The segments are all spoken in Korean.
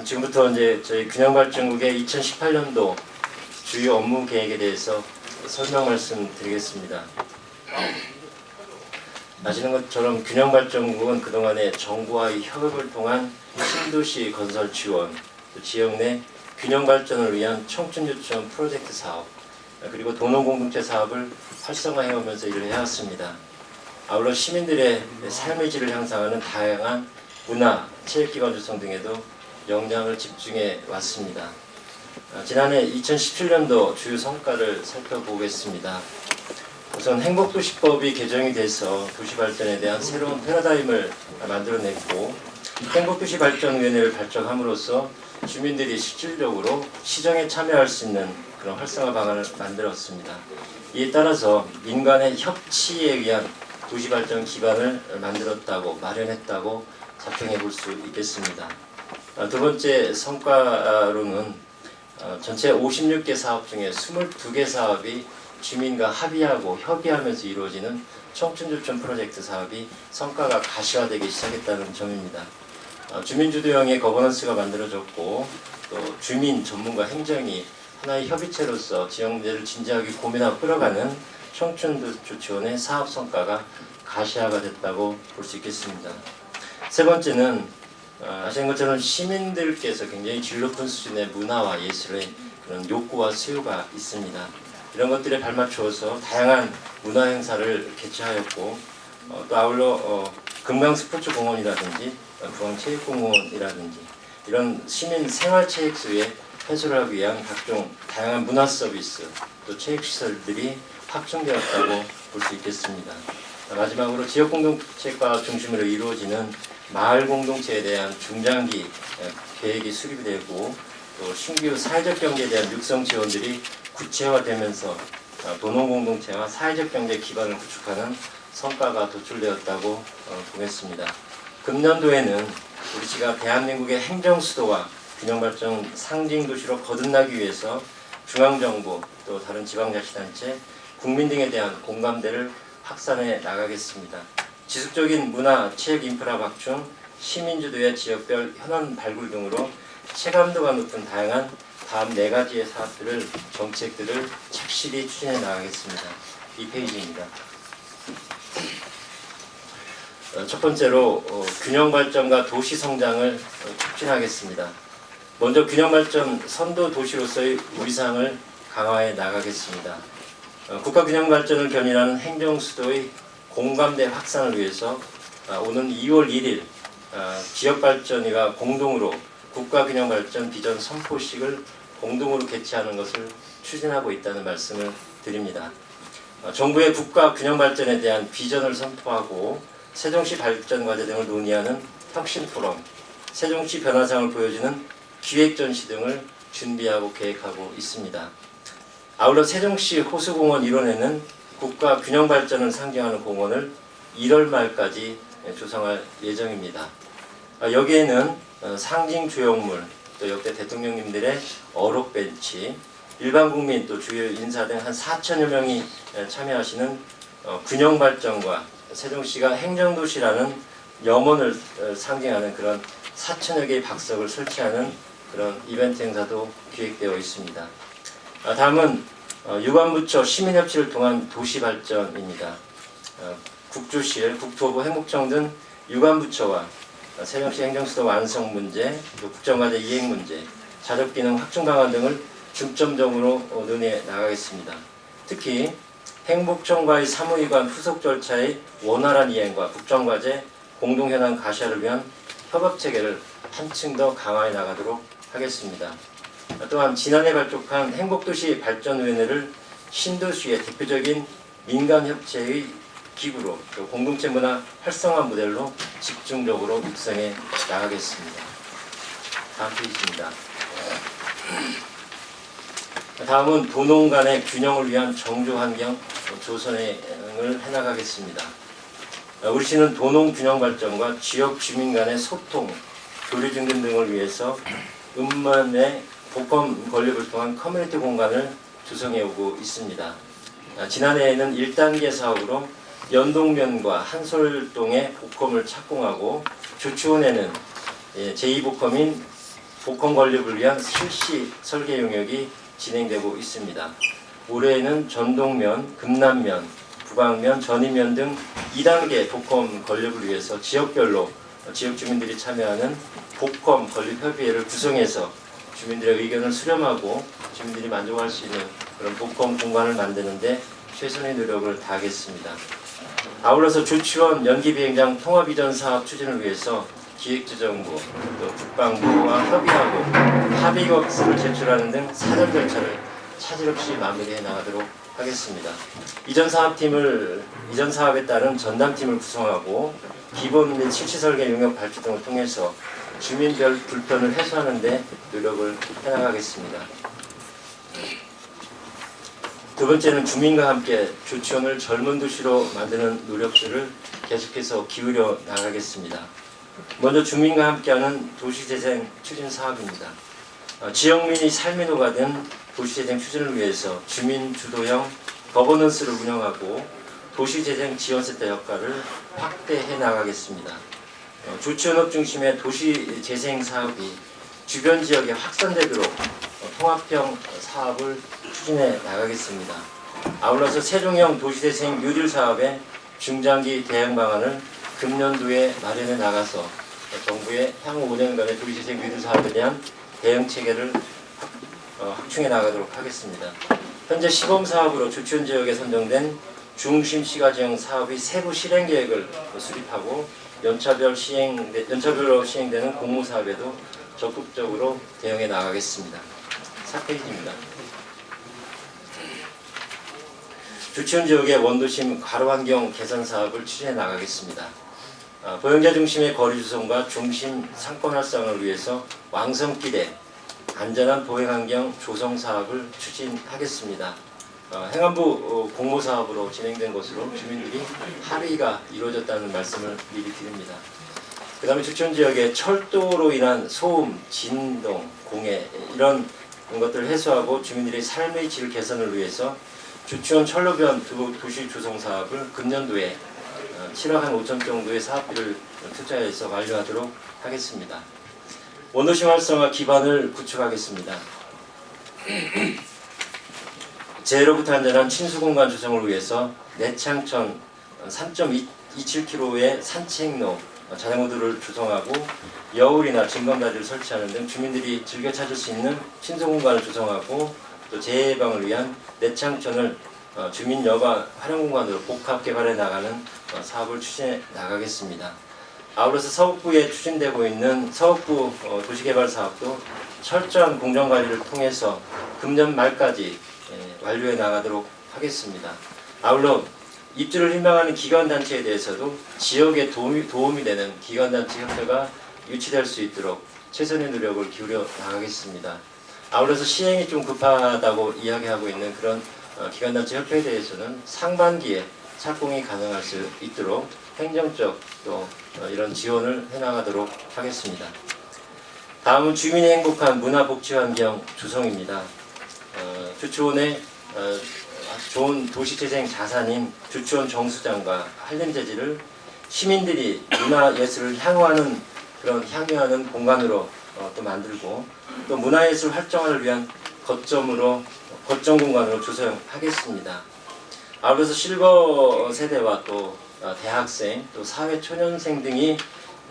지금부터 이제 저희 균형발전국의 2018년도 주요 업무 계획에 대해서 설명 말씀드리겠습니다. 아시는 것처럼 균형발전국은 그동안에 정부와의 협업을 통한 신도시 건설 지원, 또 지역 내 균형발전을 위한 청춘유치원 프로젝트 사업, 그리고 도농공동체 사업을 활성화해오면서 일을 해왔습니다. 아울러 시민들의 삶의 질을 향상하는 다양한 문화, 체육기관 조성 등에도 역량을 집중해 왔습니다. 지난해 2017년도 주요 성과를 살펴보겠습니다. 우선 행복도시법이 개정이 돼서 도시발전에 대한 새로운 패러다임을 만들어냈고, 행복도시발전위원회를 발족함으로써 주민들이 실질적으로 시정에 참여할 수 있는 그런 활성화 방안을 만들었습니다. 이에 따라서 민간의 협치에 의한 도시발전 기반을 마련했다고 자평해 볼 수 있겠습니다. 두 번째 성과로는 전체 56개 사업 중에 22개 사업이 주민과 합의하고 협의하면서 이루어지는 청춘조천 프로젝트 사업이 성과가 가시화되기 시작했다는 점입니다. 주민주도형의 거버넌스가 만들어졌고, 또 주민, 전문가, 행정이 하나의 협의체로서 지역 문제를 진지하게 고민하고 끌어가는 청춘조치원의 사업 성과가 가시화가 됐다고 볼 수 있겠습니다. 세 번째는 아시는 것처럼 시민들께서 굉장히 질 높은 수준의 문화와 예술의 그런 욕구와 수요가 있습니다. 이런 것들에 발맞추어서 다양한 문화 행사를 개최하였고, 또 아울러 금강스포츠공원이라든지 중앙체육공원이라든지 이런 시민 생활체육수에 해소를 하기 위한 각종 다양한 문화 서비스, 또 체육시설들이 확충되었다고 볼 수 있겠습니다. 마지막으로 지역공동체가 중심으로 이루어지는 마을 공동체에 대한 중장기 계획이 수립이 되고, 또 신규 사회적 경제에 대한 육성 지원들이 구체화되면서 도농공동체와 사회적 경제 기반을 구축하는 성과가 도출되었다고 보겠습니다. 금년도에는 우리시가 대한민국의 행정수도와 균형발전 상징도시로 거듭나기 위해서 중앙정부, 또 다른 지방자치단체, 국민 등에 대한 공감대를 확산해 나가겠습니다. 지속적인 문화, 체육 인프라 확충, 시민주도의 지역별 현안 발굴 등으로 체감도가 높은 다양한 다음 4가지의 사업들을, 정책들을 착실히 추진해 나가겠습니다. 이 페이지입니다. 첫 번째로 균형발전과 도시성장을 촉진하겠습니다. 먼저 균형발전 선도도시로서의 위상을 강화해 나가겠습니다. 국가균형발전을 견인하는 행정수도의 공감대 확산을 위해서 오는 2월 1일 지역발전위가 공동으로 국가균형발전 비전 선포식을 공동으로 개최하는 것을 추진하고 있다는 말씀을 드립니다. 정부의 국가균형발전에 대한 비전을 선포하고 세종시 발전과제 등을 논의하는 혁신포럼, 세종시 변화상을 보여주는 기획전시 등을 준비하고 계획하고 있습니다. 아울러 세종시 호수공원 일원에는 국가균형발전을 상징하는 공원을 1월 말까지 조성할 예정입니다. 여기에는 상징 조형물, 또 역대 대통령님들의 어록벤치, 일반 국민 또 주요 인사 등 한 4천여 명이 참여하시는 균형발전과 세종시가 행정도시라는 염원을 상징하는 그런 4천여 개의 박석을 설치하는 그런 이벤트 행사도 기획되어 있습니다. 다음은 유관부처 시민협치를 통한 도시발전입니다. 국조실, 국토부, 행복청 등 유관부처와 세종시 행정수도 완성 문제, 또 국정과제 이행 문제, 자족기능 확충 방안 등을 중점적으로 논의해 나가겠습니다. 특히 행복청과의 사무위관 후속 절차의 원활한 이행과 국정과제 공동현안 가시화를 위한 협업체계를 한층 더 강화해 나가도록 하겠습니다. 또한 지난해 발족한 행복도시 발전위원회를 신도시의 대표적인 민간협체의 기구로, 또 공동체 문화 활성화 모델로 집중적으로 육성해 나가겠습니다. 다음 페이지입니다. 다음은 도농 간의 균형을 위한 정조환경 조성을 해나가겠습니다. 우리시는 도농 균형 발전과 지역 주민 간의 소통, 교류 증진 등을 위해서 읍면의 복권 건립을 통한 커뮤니티 공간을 조성해 오고 있습니다. 지난해에는 1단계 사업으로 연동면과 한솔동의 복컴을 착공하고, 조치원에는 제2복컴인 복권 건립을 위한 실시 설계 용역이 진행되고 있습니다. 올해에는 전동면, 금남면, 북왕면, 전이면 등 2단계 복권 건립을 위해서 지역별로 지역 주민들이 참여하는 복권 건립 협의회를 구성해서 주민들의 의견을 수렴하고 주민들이 만족할 수 있는 그런 복권 공간을 만드는데 최선의 노력을 다하겠습니다. 아울러서 조치원 연기비행장 통합이전 사업 추진을 위해서 기획재정부, 또 국방부와 협의하고 합의급서를 제출하는 등 사전 절차를 차질 없이 마무리해 나가도록 하겠습니다. 이전 사업에 따른 전담팀을 구성하고 기본 및 실시 설계 용역 발주 등을 통해서 주민별 불편을 해소하는 데 노력을 해나가겠습니다. 두 번째는 주민과 함께 조치원을 젊은 도시로 만드는 노력들을 계속해서 기울여 나가겠습니다. 먼저 주민과 함께하는 도시재생 추진 사업입니다. 지역민이 삶이 녹아든 도시재생 추진을 위해서 주민 주도형 거버넌스를 운영하고 도시재생 지원센터 역할을 확대해 나가겠습니다. 조치원업 중심의 도시재생 사업이 주변 지역에 확산되도록 통합형 사업을 추진해 나가겠습니다. 아울러서 세종형 도시재생 뉴딜 사업의 중장기 대응 방안을 금년도에 마련해 나가서 정부의 향후 5년간의 도시재생 뉴딜 사업에 대한 대응 체계를 확충해 나가도록 하겠습니다. 현재 시범사업으로 조치원 지역에 선정된 중심 시가지형 사업의 세부 실행 계획을 수립하고 연차별로 시행되는 공모사업에도 적극적으로 대응해 나가겠습니다. 4페이지입니다. 조치원 지역의 원도심 가로환경 개선 사업을 추진해 나가겠습니다. 보행자 중심의 거리 조성과 중심 상권 활성화를 위해서 왕성길에 안전한 보행환경 조성 사업을 추진하겠습니다. 행안부 공모사업으로 진행된 것으로 주민들이 합의가 이루어졌다는 말씀을 미리 드립니다. 그 다음에 조치원 지역의 철도로 인한 소음, 진동, 공해 이런 것들을 해소하고 주민들의 삶의 질 개선을 위해서 조치원 철로변 도시 조성 사업을 금년도에 7억 한 5천 정도의 사업비를 투자해서 완료하도록 하겠습니다. 원도심 활성화 기반을 구축하겠습니다. 재해로부터 안전한 친수공간 조성을 위해서 내창천 3.27km의 산책로, 자전거도를 조성하고 여울이나 징검다리를 설치하는 등 주민들이 즐겨 찾을 수 있는 친수공간을 조성하고 또 재해 예방을 위한 내창천을 주민 여가 활용공간으로 복합 개발해 나가는 사업을 추진해 나가겠습니다. 아울러서 서북부에 추진되고 있는 서북부 도시개발 사업도 철저한 공정관리를 통해서 금년 말까지 완료해 나가도록 하겠습니다. 아울러 입주를 희망하는 기관단체에 대해서도 지역에 도움이 되는 기관단체 협회가 유치될 수 있도록 최선의 노력을 기울여 나가겠습니다. 아울러서 시행이 좀 급하다고 이야기하고 있는 그런 기관단체 협회에 대해서는 상반기에 착공이 가능할 수 있도록 행정적 또 이런 지원을 해나가도록 하겠습니다. 다음은 주민이 행복한 문화복지환경 조성입니다. 조치원의 좋은 도시재생 자산인 조치원 정수장과 한림재질을 시민들이 문화예술을 향유하는 그런 향유하는 공간으로 또 만들고 또 문화예술 활성화를 위한 거점 공간으로 조성하겠습니다. 아울러서 실버 세대와 또 대학생 또 사회초년생 등이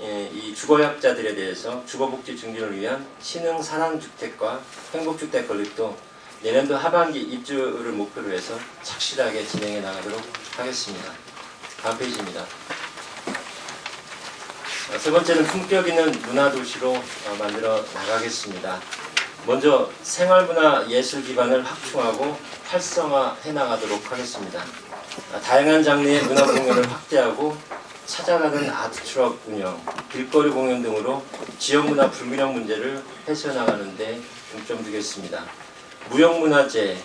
이 주거약자들에 대해서 주거복지 증진을 위한 신흥 산안주택과 행복주택 건립도 내년도 하반기 입주를 목표로 해서 착실하게 진행해 나가도록 하겠습니다. 다음 페이지입니다. 세 번째는 품격 있는 문화도시로 만들어 나가겠습니다. 먼저 생활문화 예술 기반을 확충하고 활성화해 나가도록 하겠습니다. 다양한 장르의 문화 공연을 확대하고 찾아가는 아트트럭 운영, 길거리 공연 등으로 지역문화 불균형 문제를 해소해 나가는 데 중점 두겠습니다. 무형문화재,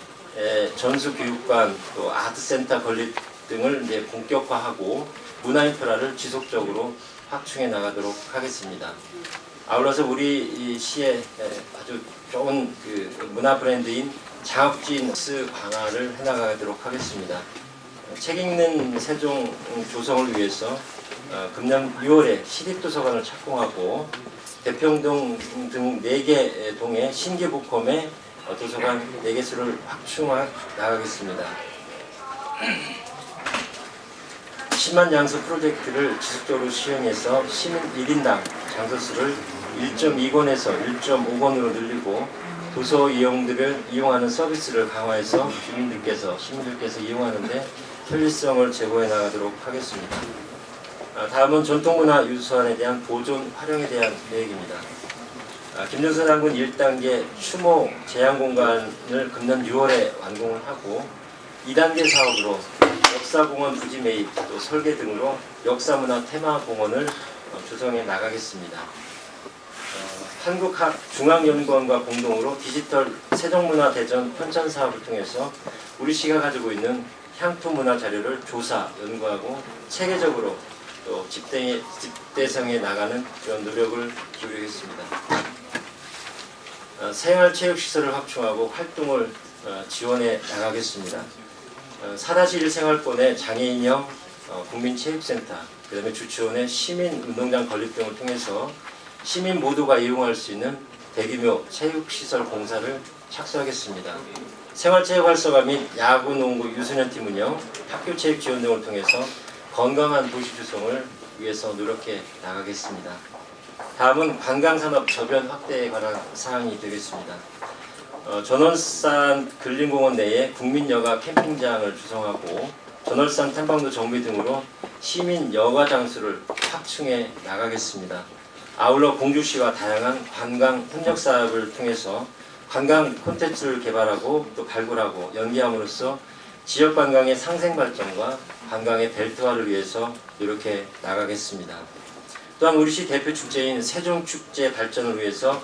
전수교육관, 또 아트센터 건립 등을 이제 본격화하고 문화인프라를 지속적으로 확충해 나가도록 하겠습니다. 아울러서 우리 이 시에 아주 좋은 그 문화 브랜드인 장학진 강화를 해나가도록 하겠습니다. 책 읽는 세종 조성을 위해서 금년 6월에 시립도서관을 착공하고 대평동 등 4개 동의 신기부컴의 도서관 4개수를 확충해 나가겠습니다. 10만 장소 프로젝트를 지속적으로 시행해서 시민 1인당 장소수를 1.2권에서 1.5권으로 늘리고 도서 이용들을 이용하는 서비스를 강화해서 시민들께서 이용하는데 편리성을 제고해 나가도록 하겠습니다. 다음은 전통문화 유수환에 대한 보존 활용에 대한 내용입니다. 김정선 장군 1단계 추모 제한공간을 금년 6월에 완공을 하고 2단계 사업으로 역사공원 부지 매입, 또 설계 등으로 역사문화 테마공원을 조성해 나가겠습니다. 한국중앙연구원과 공동으로 디지털 세종문화대전 편찬 사업을 통해서 우리 시가 가지고 있는 향토 문화 자료를 조사, 연구하고 체계적으로 또 집대성에 나가는 그런 노력을 기울이겠습니다. 생활체육시설을 확충하고 활동을 지원해 나가겠습니다. 4-1 생활권의 장애인형 국민체육센터, 그 다음에 주치원의 시민운동장 건립 등을 통해서 시민 모두가 이용할 수 있는 대규모 체육시설 공사를 착수하겠습니다. 생활체육 활성화 및 야구, 농구, 유소년팀 운영, 학교체육 지원 등을 통해서 건강한 도시 조성을 위해서 노력해 나가겠습니다. 다음은 관광산업 저변 확대에 관한 사항이 되겠습니다. 전월산 근린공원 내에 국민여가 캠핑장을 조성하고 전월산 탐방로 정비 등으로 시민 여가 장소를 확충해 나가겠습니다. 아울러 공주시와 다양한 관광 협력 사업을 통해서 관광 콘텐츠를 개발하고 또 발굴하고 연계함으로써 지역 관광의 상생 발전과 관광의 벨트화를 위해서 노력해 나가겠습니다. 또한 우리시 대표 축제인 세종축제 발전을 위해서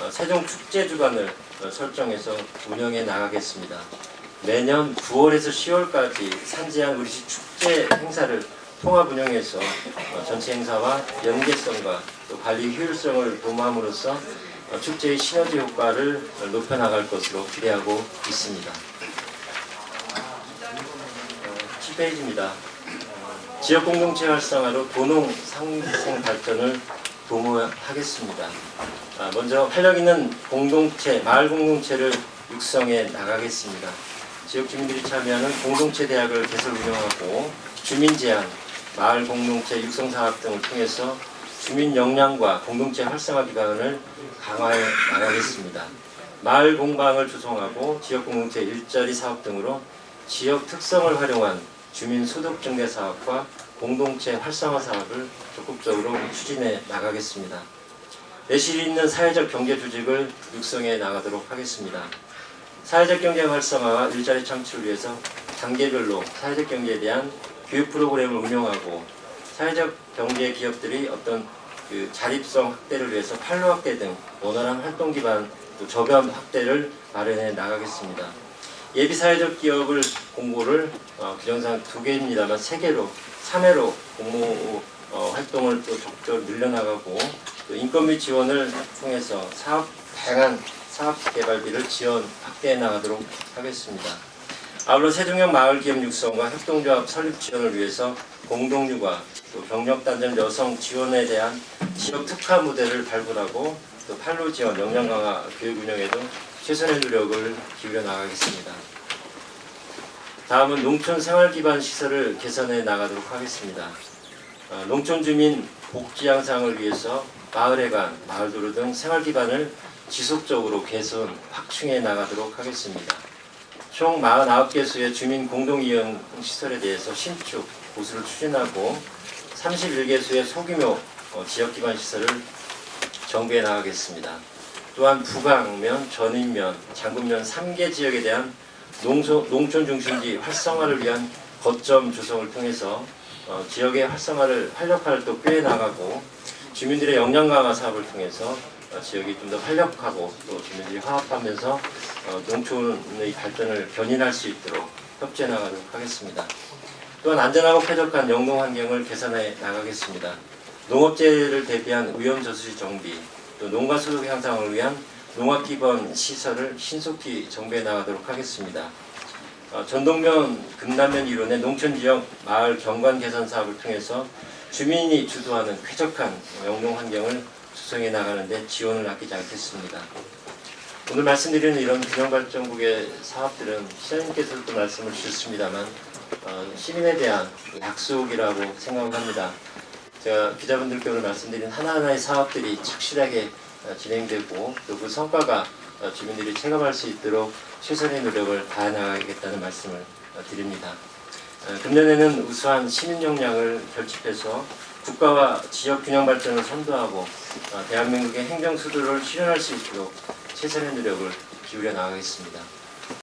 세종축제주간을 설정해서 운영해 나가겠습니다. 매년 9월에서 10월까지 산지한 우리시 축제 행사를 통합 운영해서 전체 행사와 연계성과 또 관리 효율성을 도모함으로써 축제의 시너지 효과를 높여나갈 것으로 기대하고 있습니다. 7페이지입니다. 지역공동체 활성화로 도농 상생 발전을 도모하겠습니다. 먼저 활력있는 공동체, 마을 공동체를 육성해 나가겠습니다. 지역 주민들이 참여하는 공동체 대학을 개설 운영하고 주민 제안, 마을 공동체 육성 사업 등을 통해서 주민 역량과 공동체 활성화 기반을 강화해 나가겠습니다. 마을 공방을 조성하고 지역 공동체 일자리 사업 등으로 지역 특성을 활용한 주민 소득 증대 사업과 공동체 활성화 사업을 적극적으로 추진해 나가겠습니다. 내실 있는 사회적 경제 조직을 육성해 나가도록 하겠습니다. 사회적 경제 활성화와 일자리 창출을 위해서 단계별로 사회적 경제에 대한 교육 프로그램을 운영하고 사회적 경제 기업들이 어떤 자립성 확대를 위해서 판로 확대 등 원활한 활동 기반 또 저변 확대를 마련해 나가겠습니다. 예비 사회적 기업을 공고를 규정상 2개입니다만 3개로 3회로 공모 활동을 또 적극적으로 늘려나가고 또 인건 및 지원을 통해서 다양한 사업 개발비를 지원 확대해 나가도록 하겠습니다. 아울러 세종형 마을 기업 육성과 협동조합 설립 지원을 위해서 공동육아 또 경력단절 여성 지원에 대한 지역 특화 모델을 발굴하고 또 판로 지원, 역량 강화 교육 운영에도 최선의 노력을 기울여 나가겠습니다. 다음은 농촌 생활 기반 시설을 개선해 나가도록 하겠습니다. 농촌 주민 복지 향상을 위해서 마을회관, 마을도로 등 생활 기반을 지속적으로 개선, 확충해 나가도록 하겠습니다. 총 49개소의 주민 공동이용 시설에 대해서 신축, 보수를 추진하고 31개소의 소규모 지역기반 시설을 정비해 나가겠습니다. 또한 부강면, 전인면, 장군면 3개 지역에 대한 농촌 중심지 활성화를 위한 거점 조성을 통해서 지역의 활력화를 또 꾀해 나가고 주민들의 역량 강화 사업을 통해서 지역이 좀 더 활력하고 또 주민들이 화합하면서 농촌의 발전을 견인할 수 있도록 협조해 나가도록 하겠습니다. 또한 안전하고 쾌적한 영농 환경을 개선해 나가겠습니다. 농업재해를 대비한 위험저수지 정비, 또 농가 소득 향상을 위한 농업 기반 시설을 신속히 정비해 나가도록 하겠습니다. 전동면, 금남면 이론의 농촌지역 마을 경관 개선 사업을 통해서 주민이 주도하는 쾌적한 영농 환경을 조성해 나가는 데 지원을 아끼지 않겠습니다. 오늘 말씀드리는 이런 균형발전국의 사업들은 시장님께서도 말씀을 주셨습니다만 시민에 대한 약속이라고 생각합니다. 제가 기자분들께 오늘 말씀드린 하나하나의 사업들이 착실하게 진행되고 또 그 성과가 주민들이 체감할 수 있도록 최선의 노력을 다해 나가겠다는 말씀을 드립니다. 금년에는 우수한 시민 역량을 결집해서 국가와 지역 균형 발전을 선도하고 대한민국의 행정 수도를 실현할 수 있도록 최선의 노력을 기울여 나가겠습니다.